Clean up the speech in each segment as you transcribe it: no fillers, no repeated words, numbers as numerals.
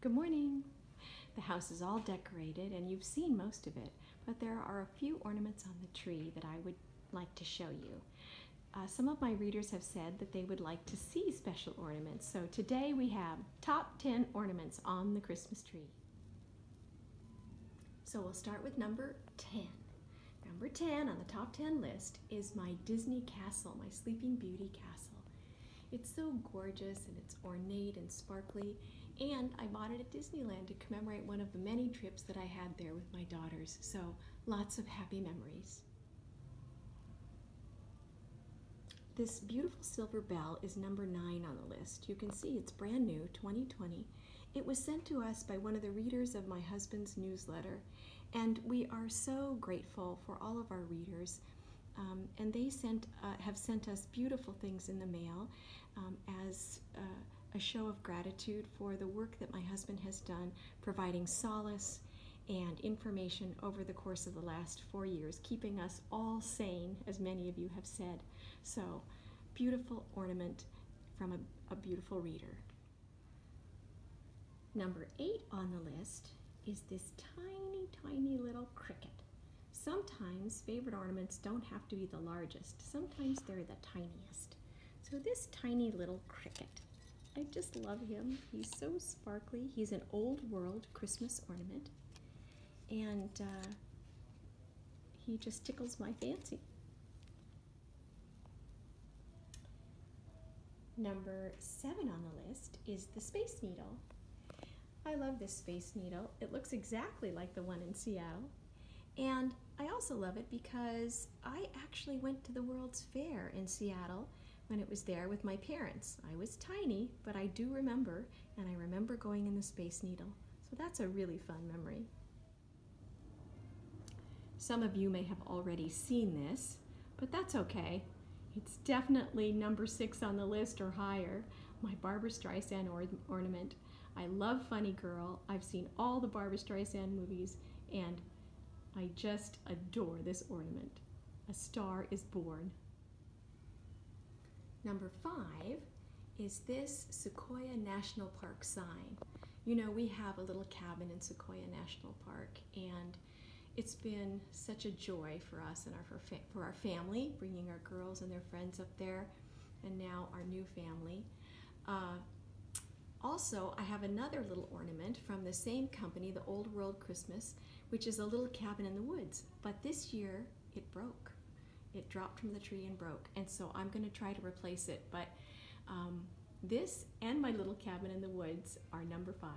Good morning. The house is all decorated and you've seen most of it, but there are a few ornaments on the tree that I would like to show you. Some of my readers have said that they would like to see special ornaments, so today we have top 10 ornaments on the Christmas tree. So we'll start with number 10. Number 10 on the top 10 list is my Disney castle, my Sleeping Beauty castle. It's so gorgeous and it's ornate and sparkly, and I bought it at Disneyland to commemorate one of the many trips that I had there with my daughters, so lots of happy memories. This beautiful silver bell is number 9 on the list. You can see it's brand new, 2020. It was sent to us by one of the readers of my husband's newsletter, and we are so grateful for all of our readers. And they have sent us beautiful things in the mail as a show of gratitude for the work that my husband has done, providing solace and information over the course of the last 4 years, keeping us all sane, as many of you have said. So, beautiful ornament from a beautiful reader. Number 8 on the list is this tiny, tiny little cricket. Sometimes favorite ornaments don't have to be the largest. Sometimes they're the tiniest. So this tiny little cricket, I just love him. He's so sparkly. He's an old world Christmas ornament, and he just tickles my fancy. Number 7 on the list is the Space Needle. I love this Space Needle. It looks exactly like the one in Seattle. And I also love it because I actually went to the World's Fair in Seattle when it was there with my parents. I was tiny, but I do remember, and I remember going in the Space Needle. So that's a really fun memory. Some of you may have already seen this, but that's okay. It's definitely number 6 on the list or higher, my Barbra Streisand ornament. I love Funny Girl. I've seen all the Barbra Streisand movies, and I just adore this ornament. A Star is Born. Number 5 is this Sequoia National Park sign. You know, we have a little cabin in Sequoia National Park, and it's been such a joy for us and for our family, bringing our girls and their friends up there, and now our new family. Also, I have another little ornament from the same company, the Old World Christmas, which is a little cabin in the woods. But this year, it broke. It dropped from the tree and broke, and so I'm going to try to replace it. But this and my little cabin in the woods are number 5.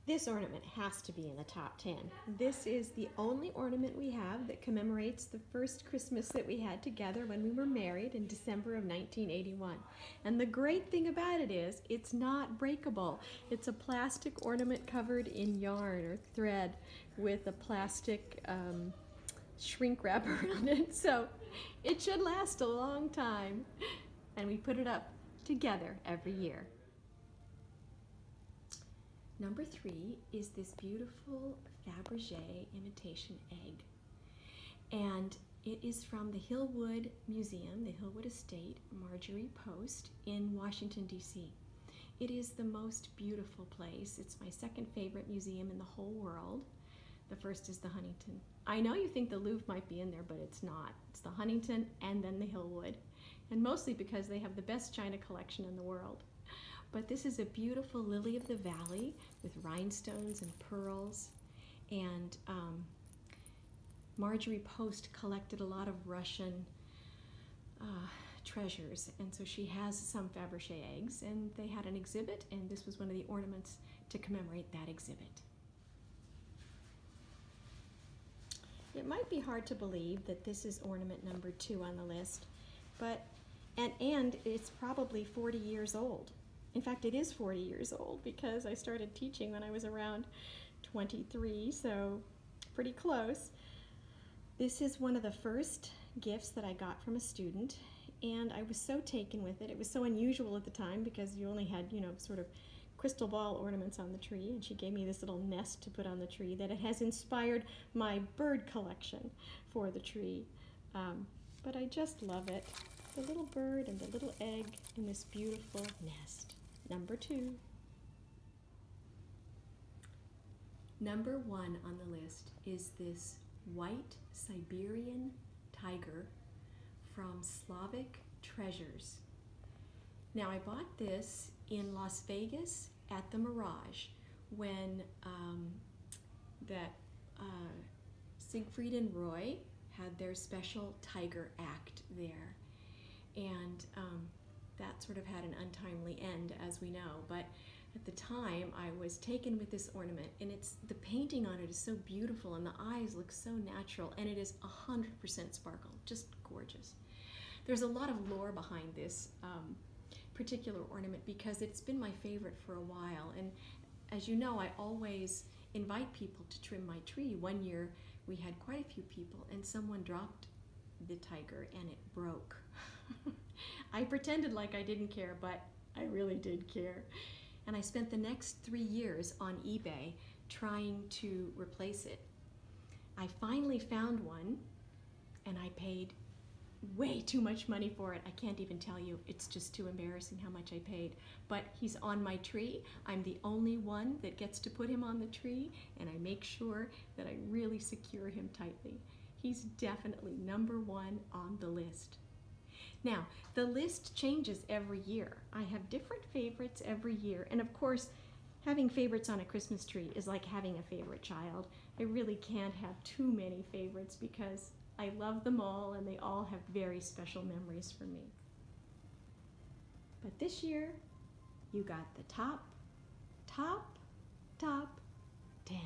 This ornament has to be in the top 10. This is the only ornament we have that commemorates the first Christmas that we had together when we were married in December of 1981. And the great thing about it is it's not breakable. It's a plastic ornament covered in yarn or thread with a plastic shrink wrap around it. So it should last a long time. And we put it up together every year. Number 3 is this beautiful Fabergé imitation egg. And it is from the Hillwood Museum, the Hillwood Estate, Marjorie Post in Washington, D.C. It is the most beautiful place. It's my second favorite museum in the whole world. The first is the Huntington. I know you think the Louvre might be in there, but it's not. It's the Huntington and then the Hillwood. And mostly because they have the best china collection in the world. But this is a beautiful lily of the valley with rhinestones and pearls. And Marjorie Post collected a lot of Russian treasures. And so she has some Fabergé eggs, and they had an exhibit, and this was one of the ornaments to commemorate that exhibit. It might be hard to believe that this is ornament number 2 on the list, but and it's probably 40 years old. In fact, it is 40 years old because I started teaching when I was around 23, so pretty close. This is one of the first gifts that I got from a student, and I was so taken with it. It was so unusual at the time because you only had, sort of crystal ball ornaments on the tree, and she gave me this little nest to put on the tree that it has inspired my bird collection for the tree. But I just love it. The little bird and the little egg in this beautiful nest. Number 2. Number 1 on the list is this white Siberian tiger from Slavic Treasures. Now, I bought this in Las Vegas at the Mirage when Siegfried and Roy had their special tiger act there. And that sort of had an untimely end, as we know. But at the time, I was taken with this ornament, and the painting on it is so beautiful, and the eyes look so natural, and it is 100% sparkle, just gorgeous. There's a lot of lore behind this particular ornament because it's been my favorite for a while. And as you know, I always invite people to trim my tree. One year, we had quite a few people, and someone dropped the tiger, and it broke. I pretended like I didn't care, but I really did care. And I spent the next 3 years on eBay trying to replace it. I finally found one, and I paid way too much money for it. I can't even tell you. It's just too embarrassing how much I paid. But he's on my tree. I'm the only one that gets to put him on the tree, and I make sure that I really secure him tightly. He's definitely number 1 on the list. Now, the list changes every year. I have different favorites every year, and of course, having favorites on a Christmas tree is like having a favorite child. I really can't have too many favorites because I love them all, and they all have very special memories for me. But this year, you got the top 10.